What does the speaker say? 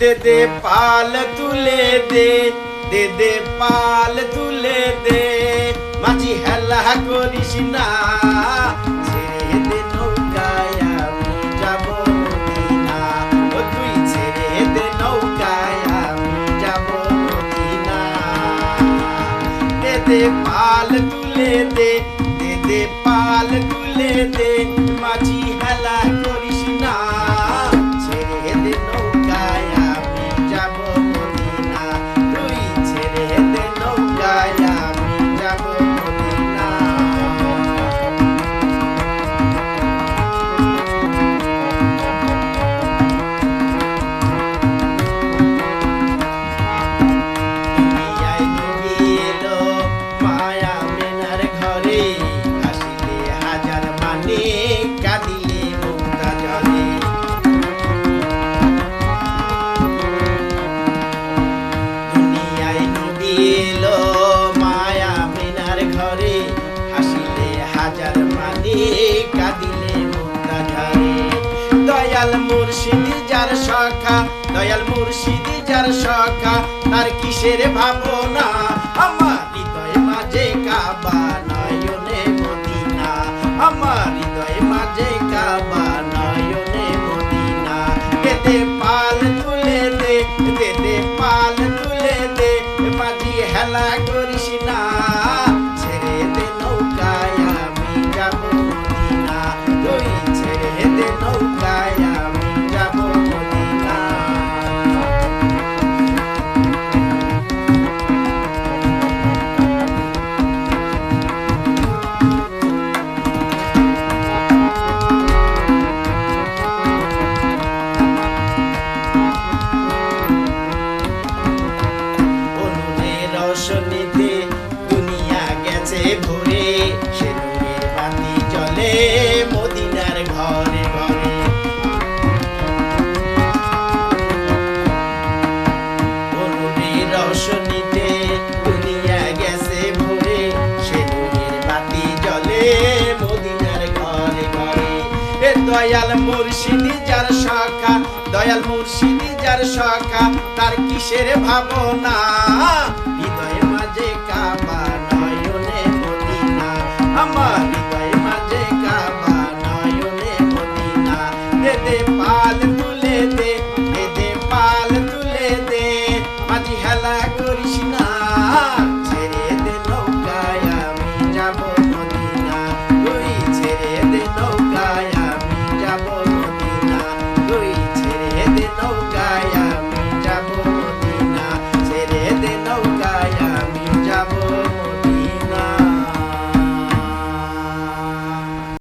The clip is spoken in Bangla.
দে দে পাল তুলে দে, দে দে পাল তুলে দে, মাঝি হেলা করিস না, ছেড়ে দে নৌকায় আমি যাব মদিনা, ও তুই ছেড়ে দে নৌকায় আমি যাব মদিনা। দে দে পাল তুলে দে, দে দে পাল তুলে দে, মাঝি হেলা করিস না, ছেড়ে দে নৌকায় আমি যাব মদিনা, তুই ছেড়ে দে নৌকায় আমি যাব মদিনা। দুনিয়ায় নবী এলো মায়া মেনার ঘরে, হাসিলে হাজার মানে কাঁদিলে মুক্তা জলে। দুনিয়ায় নবী এলো মায়া মেনার ঘরে, হাসিলে হাজার মানে কাঁদিলে মুক্তা ঝরে। দয়াল মুর্শিদ যার সখা, দয়াল মুর্শিদ যার সখা, তার কিসের ভাবনা, আমার হৃদয় মাঝে কাবা নয়নে মদিনা, আমার হৃদয় মাঝে কাবা নয়নে মদিনা। দে দে পাল তুলে দে, দে দে পাল তুলে দে, মাঝি হেলা করিস না, ছেড়ে দে নৌকায় আমি যাব মদিনা, তুই ছেড়ে দে নৌকায় আমি যাব মদিনা। উনুনের রোশনীতে দুনিয়া গেছে ভরে, সে নূরের বাতি জ্বলে মদিনার ঘরে ঘরে। উনুনের রোশনীতে দুনিয়া গেছে ভরে, সে নূরের বাতি জ্বলে মদিনার ঘরে ঘরে। এ দয়াল মুর্শিদ যার সখা, দয়াল মুর্শিদ যার সখা, তার কিসের ভাবনা, হৃদয় মাঝে কাবা নয়নে মদিনা, আমার